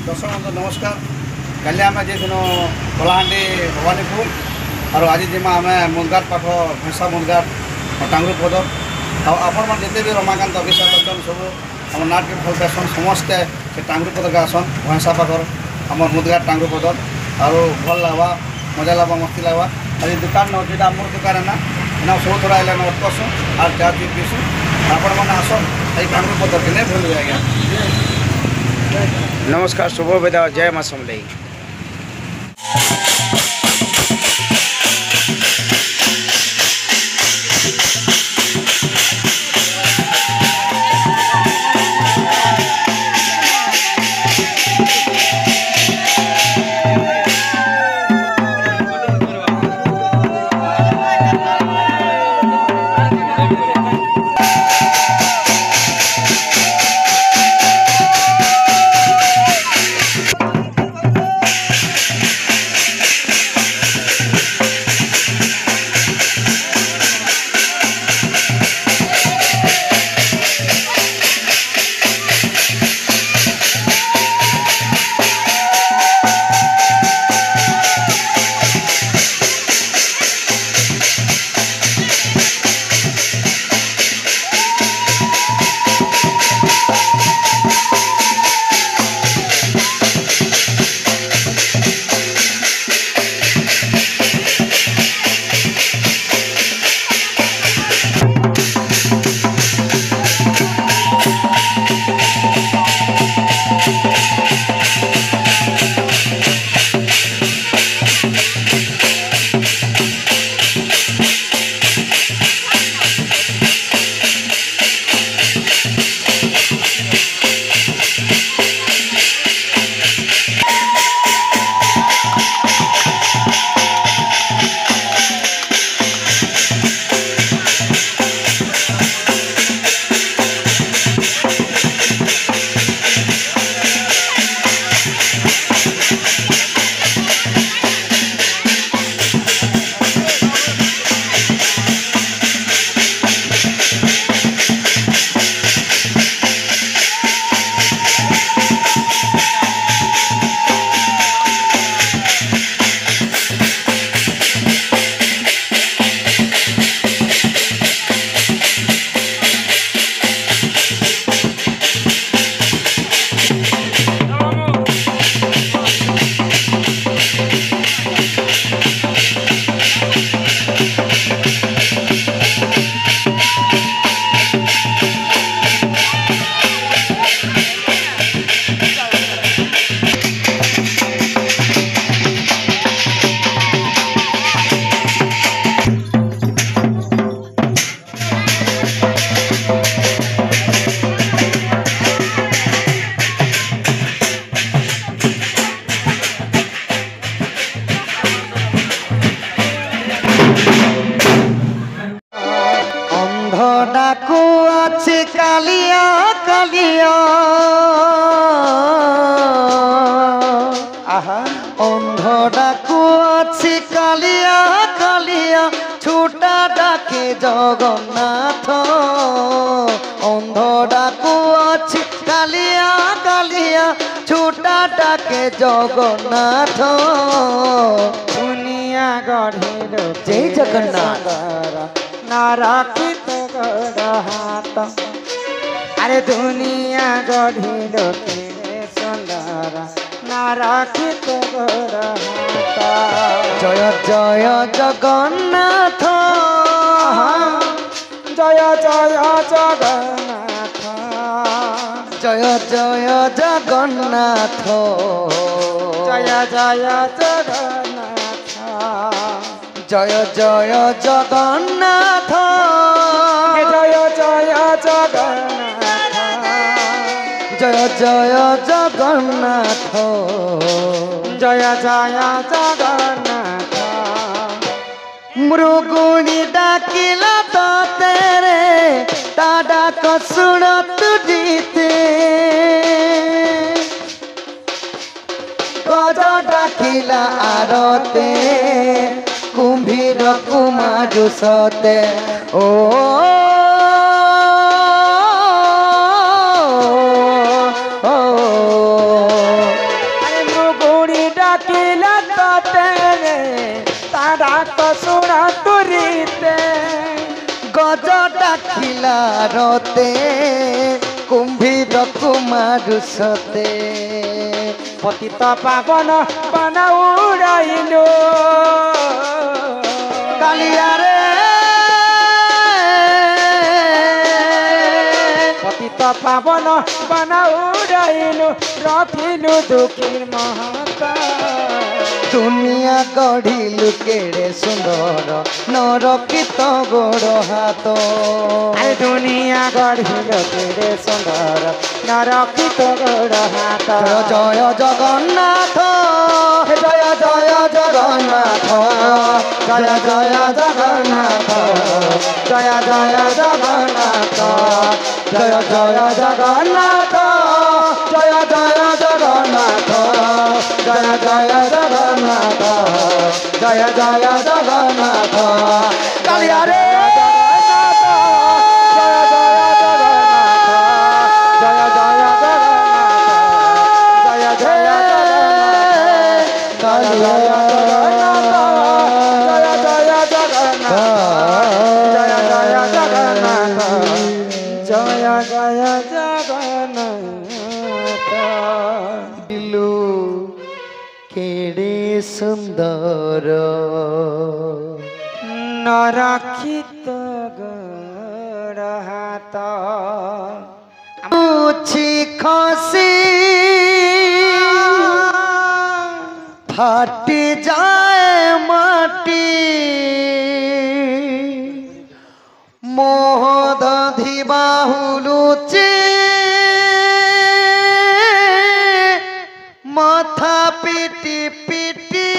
दर्शक बंधु नमस्कार। काली आम जाइनु कलाहांडी भवानीपुर और आज जिमा आम मुनगार पाख भैंसा मुनगार टांगरू पदर आपण मैंने जिते भी रमाकांत अभिषेक बच्चन सब आम नाट के भल पासन समस्ते से टांगरू पदर आसन भैंसा पाखर आम मुदगार टांगरू पदर और भल लगवा मजा लगवा मस्ती लगवा। आज दुकान न जेटा मोर दुकान है ना सब थोड़ा आइला नोट करसुँ और चाह पी पीसुँ आपण मैंने आसन ये टांगरू पदर के नहीं भूल आज्ञा। नमस्कार शुभ विदा जय माँ समलई। ডাকু আছে কালিয়া কালিয়া অন্ধ ডাকু আছে কালিয়া কালিয়া ছোটা ডাকে জগন্নাথ অন্ধ ডাকু আছে কালিয়া কালিয়া ছোটা ডাকে জগন্নাথ দুনিয়া গঢ়িল জয় জগন্নাথ नाराखित हाथ अरे दुनिया गढ़िल के सुंदर नाराखित हाथ जय जय जगन्नाथ जय जय जगन्नाथ जय जय जगन्नाथ जय जय जगन्नाथ जय जय जगन्नाथ जय जय जगन्नाथ जय जय जगन्नाथ जय जय जगन्नाथ मृगुणी डाकिला तो तेरे दादा को सुन तुझीते गज डाकिला आरते कुंभीर कुमार सते ओ तो सुना तुरीते गज डाकिला रते कुंभीर कुमार सते पतित पावन बना उड़ाइलो कालिया रे पतित पावन बना उड़ाइलो रखिलु दुखी महता दुनिया गढ़िलु केड़े सुंदर नरकित गोड़ हाथ आए दुनिया गढ़िलु केड़े सुंदर नरकित गोड़ हाथ जय जगन्नाथ जय जय जगन्नाथ जय जय जगन्नाथ जय जय जगन्नाथ जय जय जगन्नाथ जय जय जगन्नाथ जय जय जगन्नाथ जय जय जगन्नाथ कालिया रे सुंदर नरखित गोड़ हाथ पूछी खसी फाटी जाए माटी मोह दधि बाहुलुची माथा पिटी पिटी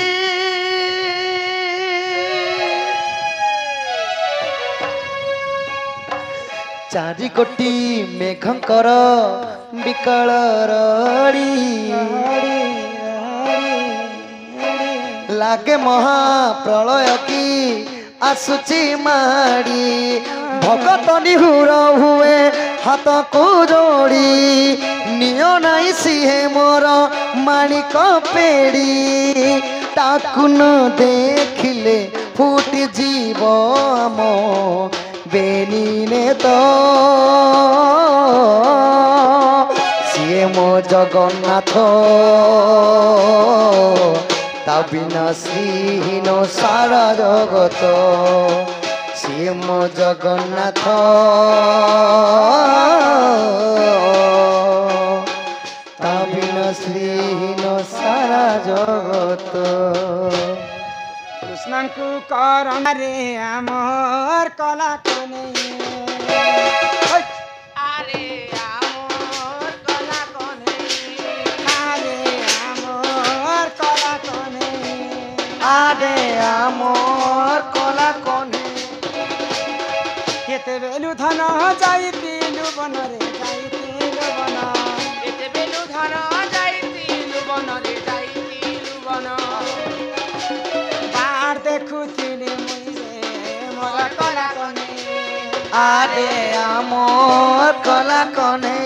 चारि कोटी मेघंकर विकल रड़ी लागे महाप्रलय की आसुची माड़ी भगत निहुर हुए हाथ को जोड़ी नियो नाई सिहे मोर माणिक पेड़ी ताकु न देखिले फुटी जीव आम बेनीने तो सिए मो जगन्नाथ ता बिना श्रीहीन सारा जगत सिए मो जगन्नाथ ता बिना श्रीहीन सारा जगत कृष्णଙ୍କୁ କରମାରେ ଆମର କଲା କନେ ଆରେ ଆମର କଲା କନେ ଆରେ ଆମର କଲା କନେ आरे आमोर कला कने କେତେବେଲୁ ଧନ ଯାଇଥିଲୁ ବନରେ ଯାଇଥିଲୁ ବନ କେତେବେଲୁ ଧନ ଯାଇଥିଲୁ ବନରେ ଯାଇଥିଲୁ ବନ ବାର ଦେଖୁଥିଲି ମୁଇରେ ମୋର କଲା କନେ आरे आमोर कला कने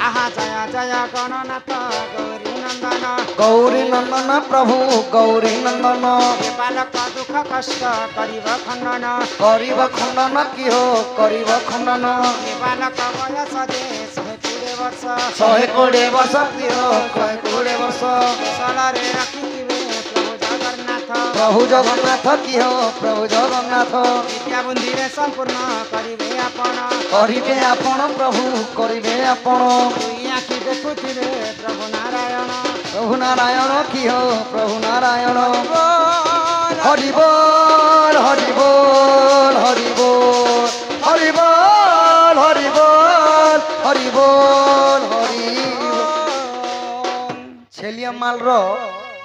आहा जय जय गणनाथ गौरी नंदन गौरी नंदन प्रभु गौरी नंदन बालक दुख कष्ट करिब खण्डन करिब खण्डन कि हो करिब खण्डन बालक बयस दे 120 वर्ष 120 वर्ष कि हो 120 वर्ष सलरे रखिथिबे प्रभु जगन्नाथ कि हो प्रभु जगन्नाथ विद्या बुद्धि रे संपूर्ण करिबे आपण प्रभु करिबे आपण दुई आखि देखुथिबे प्रभु नारायण कि हो प्रभु नारायण हरि बोल हरि बोल हरि बोल हरि बोल हरि बोल हरि बोल हरि छेलिया माल रो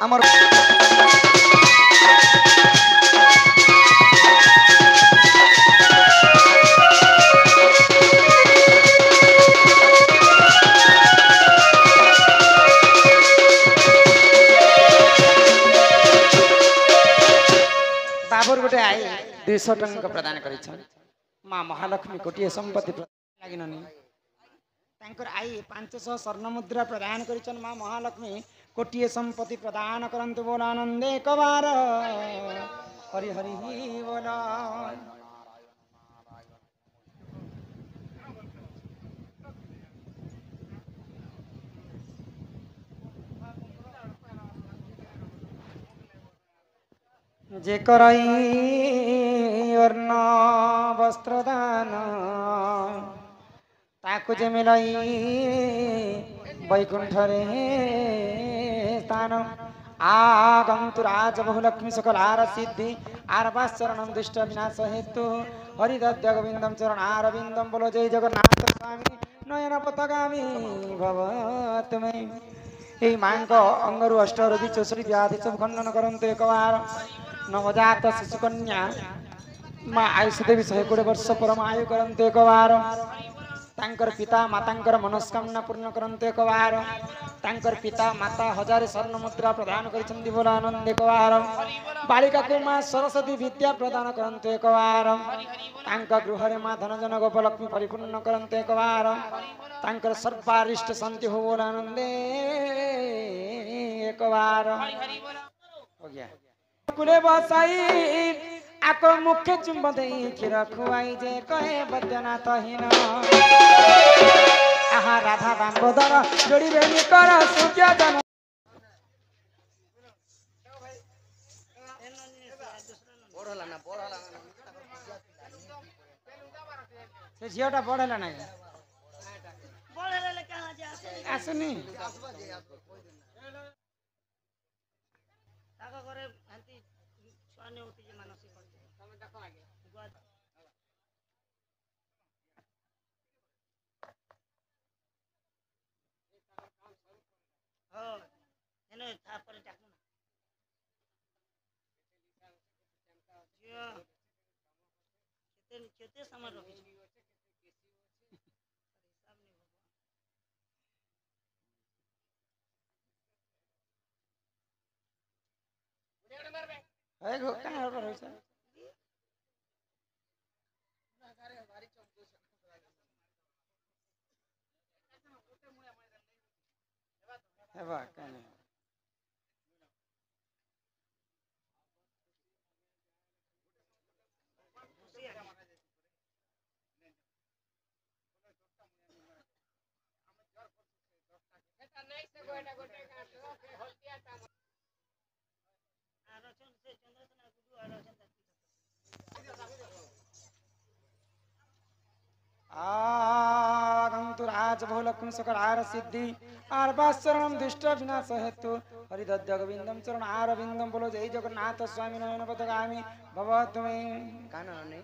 हमर बाबुर गोटे आई 200 टंका प्रदान करिछन मां महालक्ष्मी कोटिए संपत्ति लागिननी तांकर आई 500 स्वर्ण मुद्रा प्रदान करिछन मां महालक्ष्मी कोटिए संपत्ति प्रदान करंतु बोल आनंद एक बार हरि हरि बोलो। जे करई अर्ण वस्त्रदान ताकु जे मिलई वैकुंठरे स्थान आगंतुराज बहुलक्ष्मी सकलार सिद्धि आरवाचरणं दुष्ट विनाश हेतु हरिदद्य गोविंदम चरणारविंदम बोलो जय जगन्नाथ स्वामी नयन पथगामी भव तुमे এই মাଙ୍କ ଅଙ୍ଗରୁ ଅଷ୍ଟ ରୋଗୀ 64 ବ୍ୟାଧି ସବୁ ଖଣ୍ଡନ କରନ୍ତୁ एकवार नवजात शिशुकन्या माँ आयुष देवी 120 वर्ष परम आयु करते एक बार तांकर पिता मातांकर मनस्कामना पूर्ण करते एक बार तांकर पिता माता 1000 स्वर्ण मुद्रा प्रदान करिसेंती बोल आनंद एक बार बालिका को माँ सरस्वती विद्या प्रदान करते एक बार तांका गृह रे माँ धनजन गोपलक्ष्मी परिपूर्ण करते एक बार तांकर सर्वारिष्ट शांति हो बोल आनंद एक बार हो गया कुले बसाई आको मुख्य चुंब दे खीर खुआई जे कहे बद्यनाथ हीन आहा राधा दामोदर जोड़ी बेनी कर सुख्या जन से झियोटा बढ़ला ना आसुनी आगंतुराज बहुलक्ष्मी सकलार सिद्धि आरवाचरणं दुष्ट विनाश हेतु हरिदद्य गोविंदम चरणारविंदम बोलो जय जगन्नाथ स्वामी नयन पथगामी भव तुमे कानने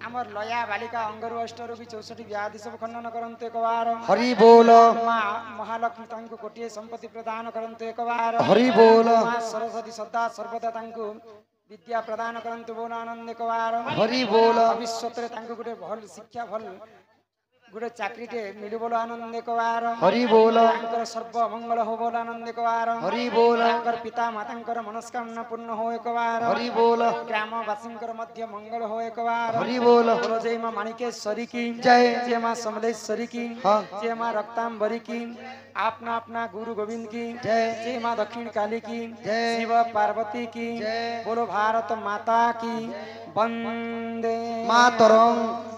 आमर लया बालिका अंगरु अष्ट रोगी 64 व्याधि सब खंडन करंते एक बार हरि बोल माँ महालक्ष्मी तांको कोटिए संपत्ति प्रदान करंते एक बार हरि बोल माँ सरस्वती सदा सर्वदा तांको विद्या प्रदान करंतु बोल आनंद एक बार हरि बोल भविष्य रे तांको गुटे भल शिक्षा भल गुटे चाकरी टे मिलु बोल आनंद एक बार हरि बोल तांकर सर्व मंगल हो बोल आनंद एक बार हरि बोल तांकर पिता मातांकर मनस्कामना पूर्ण हो एक बार हरि बोल ग्रामवासींकर मध्य मंगल हो एक बार हरि बोल बोलो जय माँ माणिकेश्वरी की जय जय माँ समलेश्वरी की हाँ। जय माँ रक्तांबरी की अपना अपना गुरु गोविंद की जय जय माँ दक्षिण काली की जय शिव पार्वती की जय बोलो भारत माता की वंदे मातरम